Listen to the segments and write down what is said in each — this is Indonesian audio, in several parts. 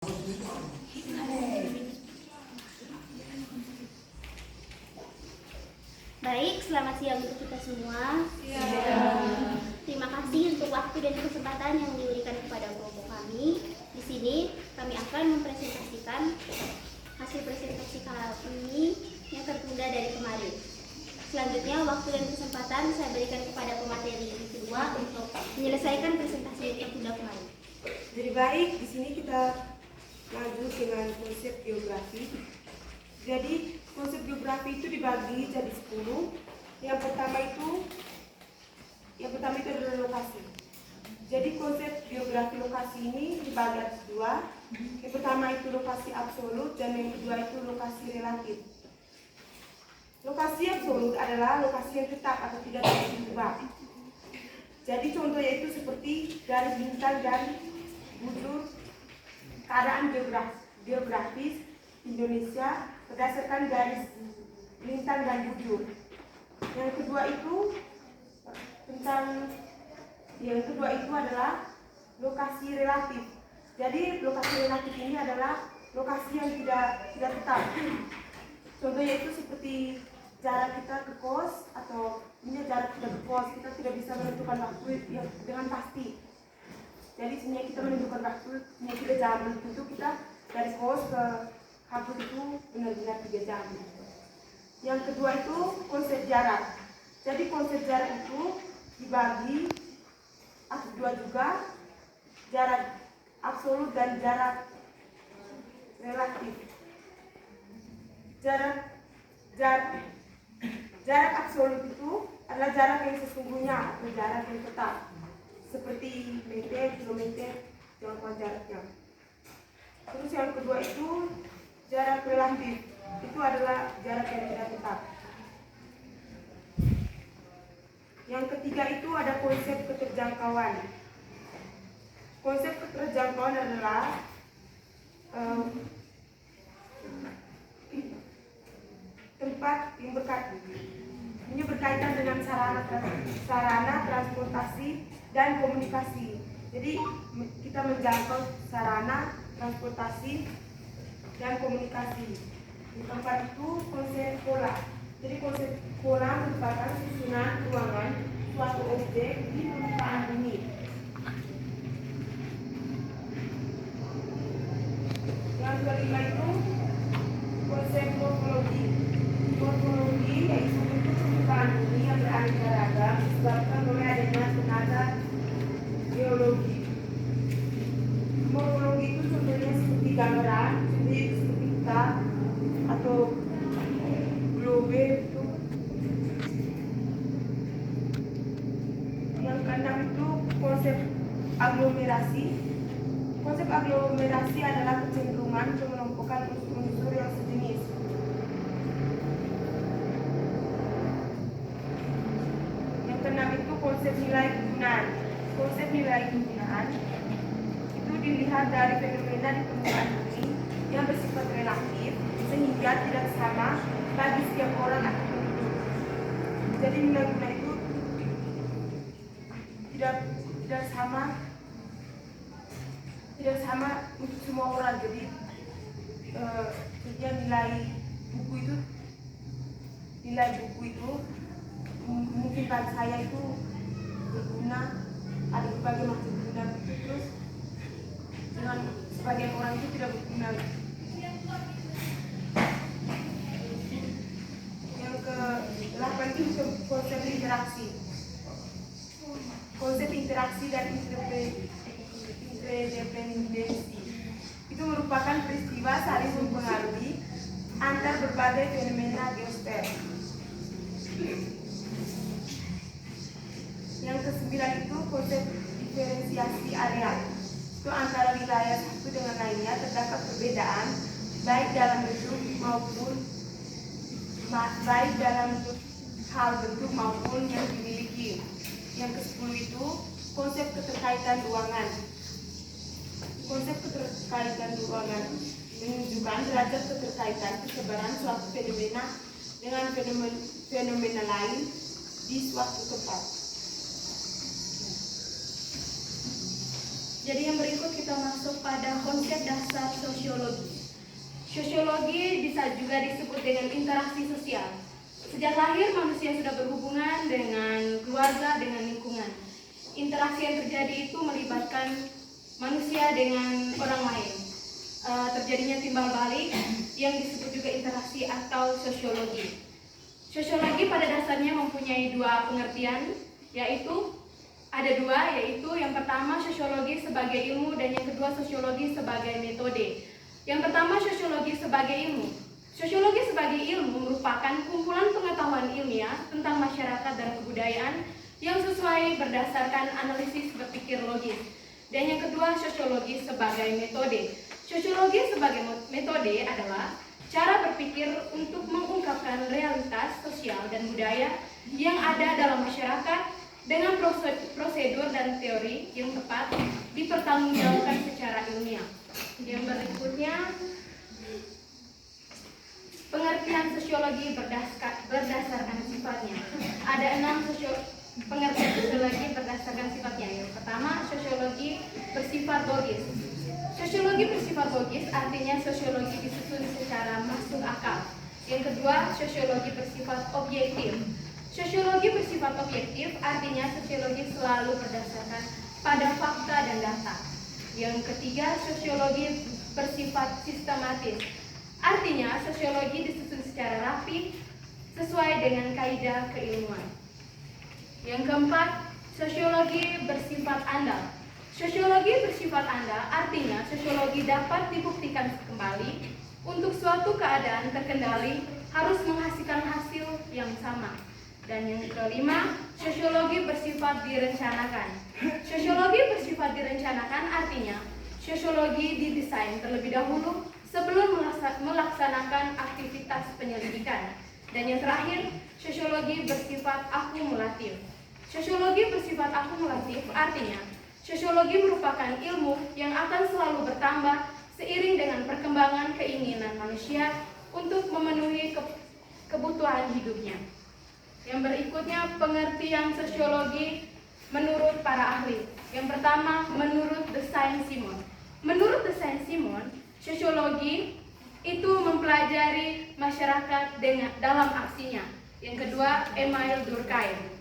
Baik, selamat siang untuk kita semua. Terima kasih untuk waktu dan kesempatan yang diberikan kepada kelompok kami. Di sini kami akan mempresentasikan hasil presentasi kami yang tertunda dari kemarin. Selanjutnya, waktu dan kesempatan saya berikan kepada pemateri kedua untuk menyelesaikan presentasi yang tertunda kemarin. Jadi baik, di sini kita lanjut dengan konsep geografi. Jadi konsep geografi itu dibagi jadi 10. Yang pertama itu adalah lokasi. Jadi konsep geografi lokasi ini dibagi atas 2. Yang pertama itu lokasi absolut dan yang kedua itu lokasi relatif. Lokasi absolut adalah lokasi yang tetap atau tidak dapat diubah. Jadi contohnya itu seperti garis bintang dan bujur keadaan geografis Indonesia berdasarkan garis bintang dan bujur. Yang kedua itu adalah lokasi relatif. Jadi lokasi relatif ini adalah lokasi yang tidak tetap. Contohnya itu seperti jarak kita ke kos, atau ini jarak kita ke kos, kita tidak bisa menentukan waktu yang dengan pasti. Jadi sebenarnya kita menentukan waktu, sebenarnya kita jam tentu kita dari kos ke kampus itu benar-benar 3 jam. Yang kedua itu konsep jarak. Jadi konsep jarak itu dibagi atas 2 juga, jarak absolut dan jarak relatif. Jarak absolut itu adalah jarak yang sesungguhnya atau jarak yang tetap, seperti meter, kilometer, jangkauan jaraknya. Terus yang kedua itu jarak relatif, itu adalah jarak yang tidak tetap. Yang ketiga itu ada konsep keterjangkauan. Konsep keterjangkauan adalah tempat yang berkaitan dengan sarana transportasi dan komunikasi. Jadi kita menjangkau sarana transportasi dan komunikasi. Di tempat itu konsep pola. Jadi konsep pola merupakan susunan ruangan suatu objek di permukaan bumi. Yang kelima itu konsep morfologi. Morfologi yaitu bentuk permukaan bumi yang beraneka ragam disebabkan oleh adanya tenaga geologi. Morfologi itu contohnya seperti gambaran, seperti pita atau globe itu. Yang keenam itu konsep aglomerasi. Konsep aglomerasi adalah kecenderungan pengelompokan unsur-unsur yang sejenis. Yang keenam itu konsep nilai kegunaan. Konsep nilai kegunaan itu dilihat dari fenomena di permukaan bumi yang bersifat relatif sehingga tidak sama bagi setiap orang atau penduduk. Jadi nilai kegunaan itu tidak sama untuk semua orang. Jadi nilai buku itu mungkin bagi saya itu berguna, ada berbagai macam guna, terus dengan sebagian orang itu tidak berguna. Yang ke-8 itu konsep interaksi. Konsep interaksi dan interdependensi itu merupakan peristiwa saling mempengaruhi antar berbagai fenomena geosfer. Yang ke-9 itu konsep diferensiasi area. Itu antara wilayah satu dengan lainnya terdapat perbedaan baik dalam hal bentuk maupun yang dimiliki. Yang ke-10 itu konsep keterkaitan ruangan. Konsep keterkaitan ruangan menunjukkan derajat keterkaitan persebaran suatu fenomena dengan fenomena lain di suatu tempat. Jadi yang berikut kita masuk pada konsep dasar sosiologi. Sosiologi bisa juga disebut dengan interaksi sosial. Sejak lahir manusia sudah berhubungan dengan keluarga, dengan lingkungan. Interaksi yang terjadi itu melibatkan manusia dengan orang lain. Terjadinya timbal balik yang disebut juga interaksi atau sosiologi. Sosiologi pada dasarnya mempunyai dua pengertian, yaitu yang pertama sosiologi sebagai ilmu dan yang kedua sosiologi sebagai metode. Yang pertama sosiologi sebagai ilmu. Sosiologi sebagai ilmu merupakan kumpulan pengetahuan ilmiah tentang masyarakat dan kebudayaan yang sesuai berdasarkan analisis berpikir logis. Dan yang kedua sosiologi sebagai metode. Sosiologi sebagai metode adalah cara berpikir untuk mengungkapkan realitas sosial dan budaya yang ada dalam masyarakat dengan prosedur dan teori yang tepat dipertanggungjawabkan secara ilmiah. Yang berikutnya, pengertian sosiologi berdasarkan sifatnya. Ada 6 pengertian sosiologi berdasarkan sifatnya. Yang pertama, sosiologi bersifat logis. Sosiologi bersifat logis artinya sosiologi disusun secara masuk akal. Yang kedua, sosiologi bersifat objektif. Sosiologi bersifat objektif artinya sosiologi selalu berdasarkan pada fakta dan data. Yang ketiga, sosiologi bersifat sistematis. Artinya sosiologi disusun secara rapi sesuai dengan kaidah keilmuan. Yang keempat, sosiologi bersifat andal. Sosiologi bersifat andal artinya sosiologi dapat dibuktikan kembali untuk suatu keadaan terkendali harus menghasilkan hasil yang sama. Dan yang kelima, sosiologi bersifat direncanakan. Sosiologi bersifat direncanakan artinya sosiologi didesain terlebih dahulu sebelum melaksanakan aktivitas penyelidikan. Dan yang terakhir, sosiologi bersifat akumulatif. Sosiologi bersifat akumulatif artinya sosiologi merupakan ilmu yang akan selalu bertambah seiring dengan perkembangan keinginan manusia untuk memenuhi kebutuhan hidupnya. Yang berikutnya, pengertian sosiologi menurut para ahli. Yang pertama, menurut de Saint-Simon. Menurut de Saint-Simon, sosiologi itu mempelajari masyarakat dalam aksinya. Yang kedua, Emile Durkheim.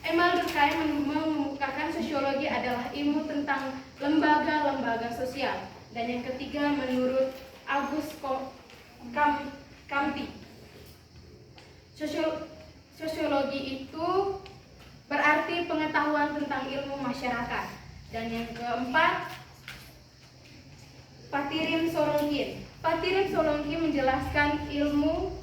Emile Durkheim mengemukakan sosiologi adalah ilmu tentang lembaga-lembaga sosial. Dan yang ketiga, menurut Auguste Comte, sosiologi itu berarti pengetahuan tentang ilmu masyarakat. Dan yang keempat, Patirin Solongkin. Patirin Solongkin menjelaskan ilmu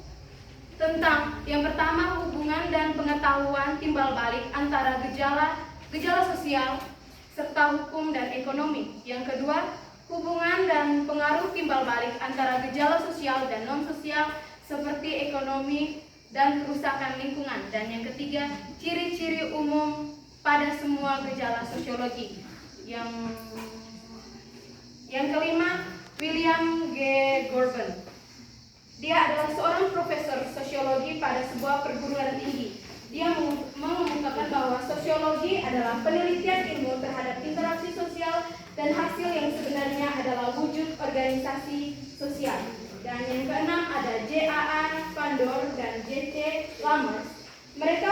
tentang yang pertama hubungan dan pengetahuan timbal balik antara gejala sosial serta hukum dan ekonomi. Yang kedua, hubungan dan pengaruh timbal balik antara gejala sosial dan non sosial seperti ekonomi dan kerusakan lingkungan. Dan yang ketiga, ciri-ciri umum pada semua gejala sosiologi. Yang kelima, William G. Gordon. Dia adalah seorang profesor sosiologi pada sebuah perguruan tinggi. Dia mengemukakan bahwa sosiologi adalah penelitian ilmu terhadap interaksi sosial dan hasil yang sebenarnya adalah wujud organisasi sosial. Dan yang keenam ada J.A.A. Pandor dan J.C. Lammers. Mereka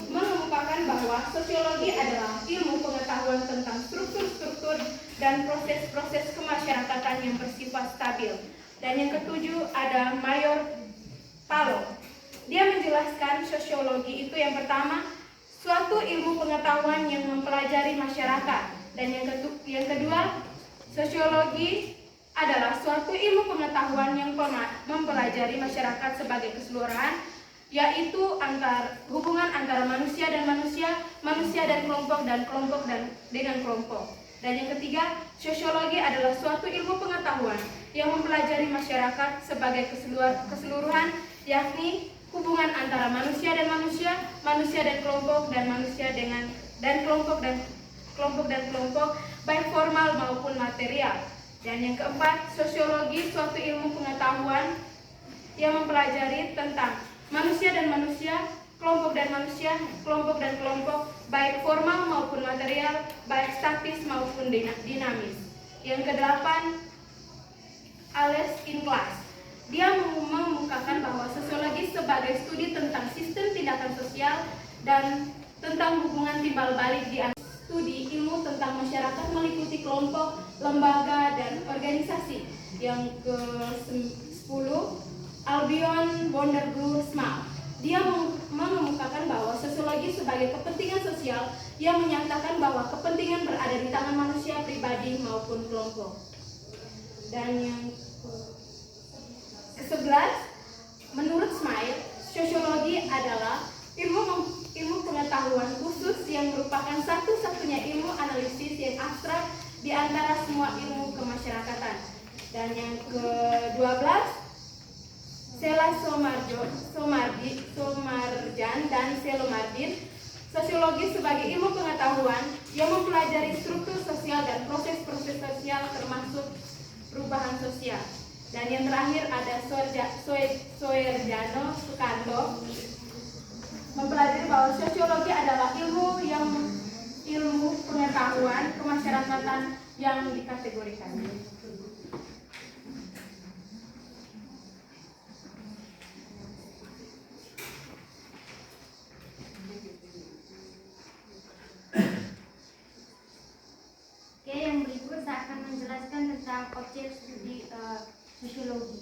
mengemukakan bahwa sosiologi adalah ilmu pengetahuan tentang struktur-struktur dan proses-proses kemasyarakatan yang bersifat stabil. Dan yang ketujuh ada Mayor Palo. Dia menjelaskan sosiologi itu yang pertama, suatu ilmu pengetahuan yang mempelajari masyarakat. Dan yang kedua, sosiologi adalah suatu ilmu pengetahuan yang mempelajari masyarakat sebagai keseluruhan, yaitu hubungan antara manusia dan manusia, manusia dan kelompok dengan kelompok. Dan yang ketiga, sosiologi adalah suatu ilmu pengetahuan yang mempelajari masyarakat sebagai keseluruhan, yakni hubungan antara manusia dan manusia, manusia dan kelompok, dan manusia dan kelompok, baik formal maupun material. Dan yang keempat, sosiologi suatu ilmu pengetahuan yang mempelajari tentang manusia dan manusia, kelompok dan manusia, kelompok dan kelompok, baik formal maupun material, baik statis maupun dinamis. Yang kedelapan, Alles in Class. Dia mengemukakan bahwa sosiologi sebagai studi tentang sistem tindakan sosial dan tentang hubungan timbal balik di antara studi ilmu tentang masyarakat meliputi kelompok, lembaga, dan organisasi. Yang ke-10, Albion Wonderblue Small. Dia mengemukakan bahwa sosiologi sebagai kepentingan sosial yang menyatakan bahwa kepentingan berada di tangan manusia pribadi maupun kelompok. Dan yang ke-11, menurut Smile, sosiologi adalah ilmu pengetahuan khusus yang merupakan satu-satunya ilmu analisis yang abstrak di antara semua ilmu kemasyarakatan. Dan yang ke-12, Sela Somarjan dan Selomardin, sosiologi sebagai ilmu pengetahuan yang mempelajari struktur sosial dan proses-proses sosial termasuk perubahan sosial. Dan yang terakhir ada Soerjano Sukanto, mempelajari bahwa sosiologi adalah ilmu pengetahuan kemasyarakatan yang dikategorikan. Oke, yang berikut saya akan menjelaskan tentang objek studi sosiologi.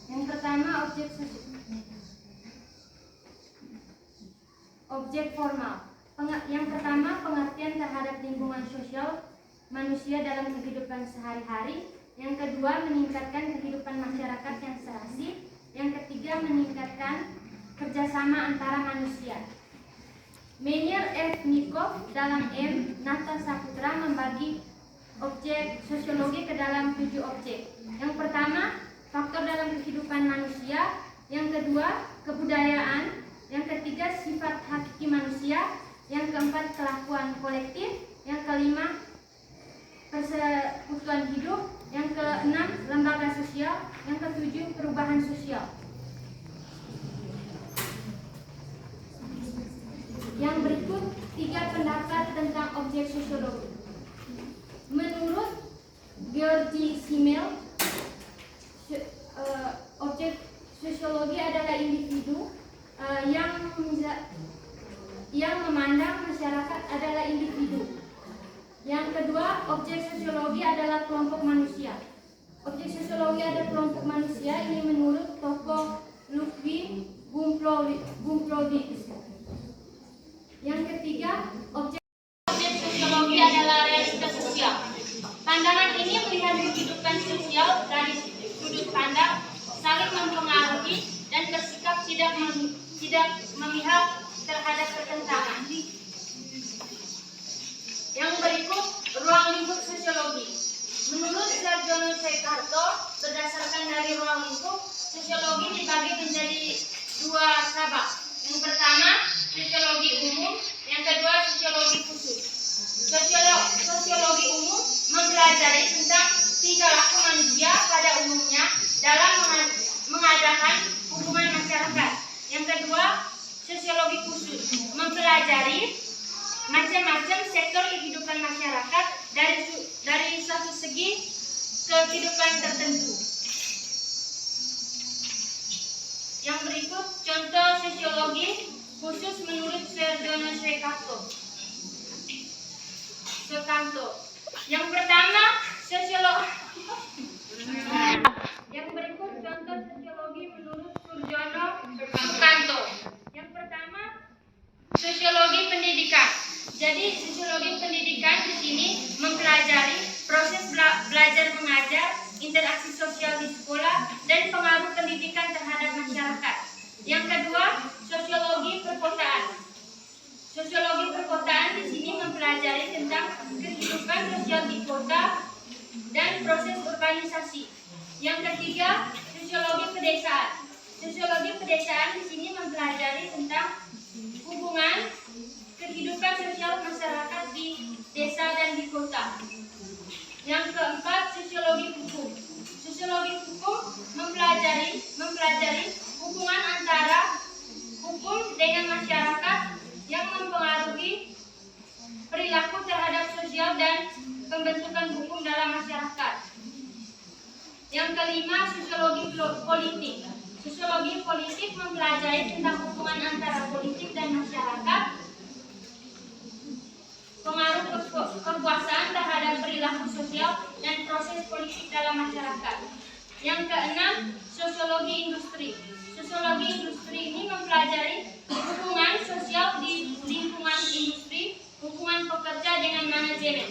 Yang pertama, objek formal. Yang pertama, pengertian terhadap lingkungan sosial manusia dalam kehidupan sehari-hari. Yang kedua, meningkatkan kehidupan masyarakat yang serasi. Yang ketiga, meningkatkan kerjasama antara manusia. Meyer F. Nikov dalam M. Nata Saputra membagi objek sosiologi ke dalam 7 objek. Yang pertama, faktor dalam kehidupan manusia. Yang kedua, kebudayaan. Yang ketiga, sifat hakiki manusia. Yang keempat, kelakuan kolektif. Yang kelima, persekutuan hidup. Yang keenam, lembaga sosial. Yang ketujuh, perubahan sosial. Yang berikut 3 pendapat tentang objek sosiologi. Menurut Georgi Simmel, objek sosiologi adalah individu yang memandang masyarakat adalah individu. Yang kedua, objek sosiologi adalah kelompok manusia. Objek sosiologi adalah kelompok manusia, ini menurut tokoh Ludwig Gumplowicz. Yang ketiga, objek sosiologi adalah realitas sosial. Pandangan ini melihat kehidupan sosial dari sudut pandang saling mempengaruhi dan bersikap tidak memihak terhadap pertentangan. Yang berikut, ruang lingkup sosiologi. Menurut Sarjono Sekarto, berdasarkan dari ruang lingkup, sosiologi dibagi menjadi 2 cabang. Yang pertama, sosiologi umum, yang kedua, sosiologi khusus. Sosiologi umum mempelajari tentang tingkah laku manusia pada umumnya dalam mengadakan hubungan masyarakat. Yang kedua, sosiologi khusus mempelajari macam-macam sektor kehidupan masyarakat dari suatu segi kehidupan tertentu. Yang berikut contoh sosiologi khusus menurut Sarjono Sekarto. Yang pertama, Yang berikut contoh sosiologi menurut Sarjono Sekarto. Yang pertama, sosiologi pendidikan. Jadi sosiologi pendidikan di sini mempelajari proses belajar mengajar, interaksi sosial di sekolah, dan pengaruh pendidikan terhadap masyarakat. Yang kedua, sosiologi perkotaan. Sosiologi perkotaan di sini mempelajari tentang kehidupan sosial di kota dan proses urbanisasi. Yang ketiga, sosiologi pedesaan. Sosiologi pedesaan di sini mempelajari tentang hubungan kehidupan sosial masyarakat di desa dan di kota. Yang keempat, sosiologi hukum. Sosiologi hukum mempelajari hubungan antara hukum dalam masyarakat. Yang kelima, sosiologi politik. Sosiologi politik mempelajari tentang hubungan antara politik dan masyarakat, pengaruh kekuasaan terhadap perilaku sosial dan proses politik dalam masyarakat. Yang keenam, sosiologi industri. Sosiologi industri ini mempelajari hubungan sosial di lingkungan industri, hubungan pekerja dengan manajemen.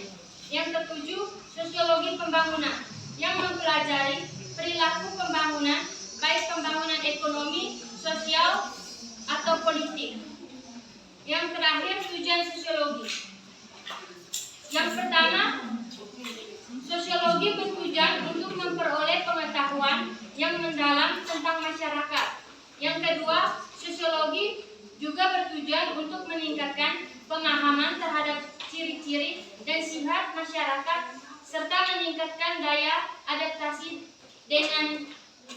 Yang ketujuh, sosiologi pembangunan yang mempelajari perilaku pembangunan, baik pembangunan ekonomi, sosial, atau politik. Yang terakhir, tujuan sosiologi. Yang pertama, sosiologi bertujuan untuk memperoleh pengetahuan yang mendalam tentang masyarakat. Yang kedua, sosiologi juga bertujuan untuk meningkatkan pemahaman terhadap ciri-ciri dan sifat masyarakat serta meningkatkan daya adaptasi dengan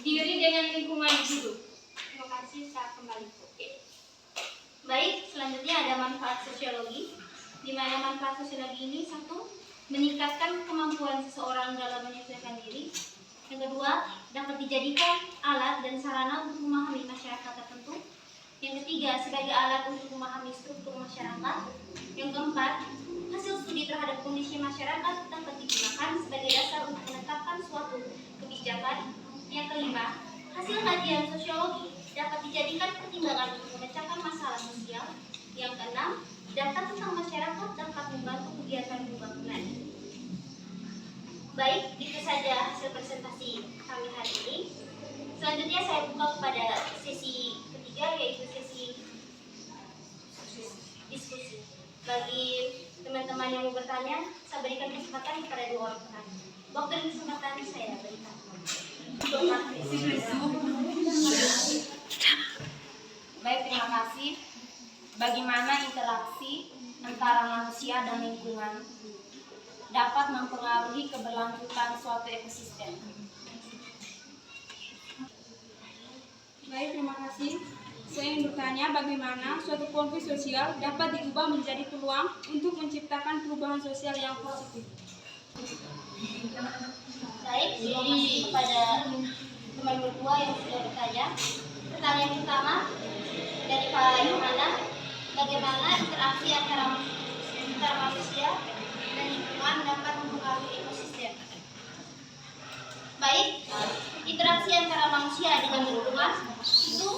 diri dengan lingkungan hidup. Terima kasih, saya kembali. Baik, selanjutnya ada manfaat sosiologi, di mana manfaat sosiologi ini satu, meningkatkan kemampuan seseorang dalam menyesuaikan diri. Yang kedua, dapat dijadikan alat dan sarana untuk memahami masyarakat tertentu. Yang ketiga, sebagai alat untuk memahami struktur masyarakat. Yang keempat, hasil studi terhadap kondisi masyarakat dapat digunakan sebagai dasar untuk menetapkan suatu kebijakan. Yang kelima, hasil kajian sosiologi dapat dijadikan pertimbangan untuk memecahkan masalah sosial. Yang keenam, data tentang masyarakat dapat membantu kegiatan pembangunan. Baik, itu saja hasil presentasi kami hari ini. Selanjutnya saya buka kepada sesi ketiga, yaitu sesi diskusi. Bagi teman-teman yang mau bertanya, saya berikan kesempatan kepada 2 orang penanya. Waktu dan kesempatan saya berikan. Baik, terima kasih. Bagaimana interaksi antara manusia dan lingkungan dapat mempengaruhi keberlanjutan suatu ekosistem? Baik, terima kasih. Saya ingin bertanya bagaimana suatu konflik sosial dapat diubah menjadi peluang untuk menciptakan perubahan sosial yang positif. Baik, terima kasih kepada teman berdua yang sudah bertanya. Pertanyaan pertama dari Pak Yohana, bagaimana interaksi antara manusia dan lingkungan dapat mempengaruhi ekosistem? Baik, interaksi antara manusia dengan lingkungan itu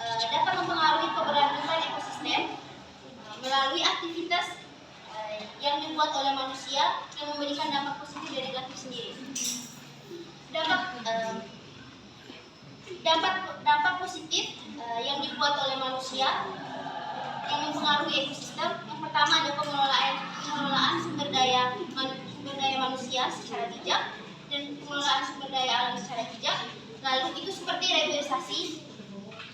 dapat mempengaruhi keberlanjutan ekosistem melalui aktivitas yang dibuat oleh manusia yang memberikan dampak positif dan negatif sendiri. Dampak positif yang dibuat oleh manusia yang mempengaruhi ekosistem. Yang pertama ada pengelolaan sumber daya manusia secara bijak dan pengelolaan sumber daya alam secara bijak. Lalu itu seperti reforestasi,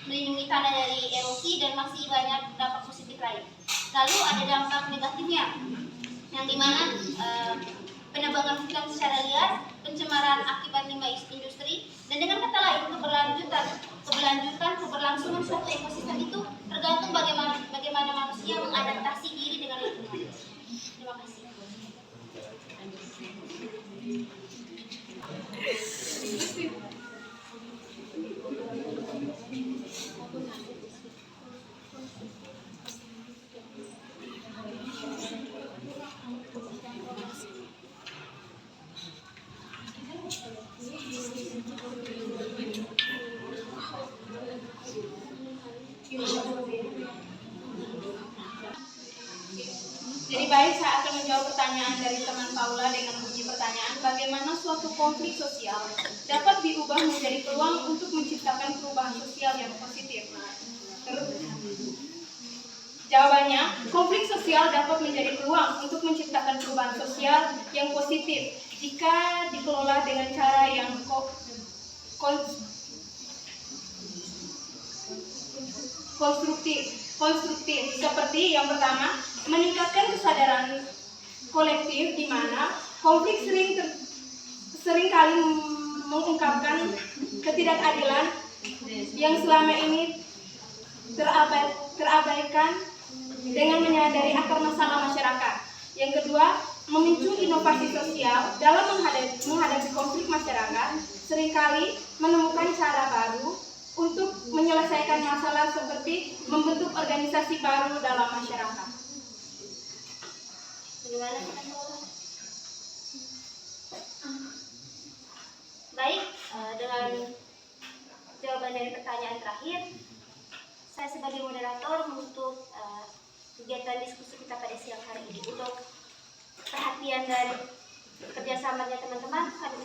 melindungi tanah dari erosi, dan masih banyak dampak positif lain. Lalu ada dampak negatifnya, yang dimana penebangan hutan secara liar, pencemaran akibat limbah industri, dan dengan kata lain keberlangsungan suatu ekosistem itu tergantung bagaimana manusia mengadaptasi diri dengan lingkungan. Terima kasih. Jadi baik, saya akan menjawab pertanyaan dari teman Paula dengan bunyi pertanyaan, bagaimana suatu konflik sosial dapat diubah menjadi peluang untuk menciptakan perubahan sosial yang positif. Jawabannya, konflik sosial dapat menjadi peluang untuk menciptakan perubahan sosial yang positif jika dikelola dengan cara yang konstruktif. Seperti yang pertama, meningkatkan kesadaran kolektif di mana konflik seringkali mengungkapkan ketidakadilan yang selama ini terabaikan dengan menyadari akar masalah masyarakat. Yang kedua, memicu inovasi sosial dalam menghadapi konflik masyarakat, seringkali menemukan cara baru untuk menyelesaikan masalah seperti membentuk organisasi baru dalam masyarakat. Bagaimana kita Paula? Baik, dengan jawaban dari pertanyaan terakhir, saya sebagai moderator untuk kegiatan diskusi kita pada siang hari ini, untuk perhatian dan kerjasamanya teman-teman, kami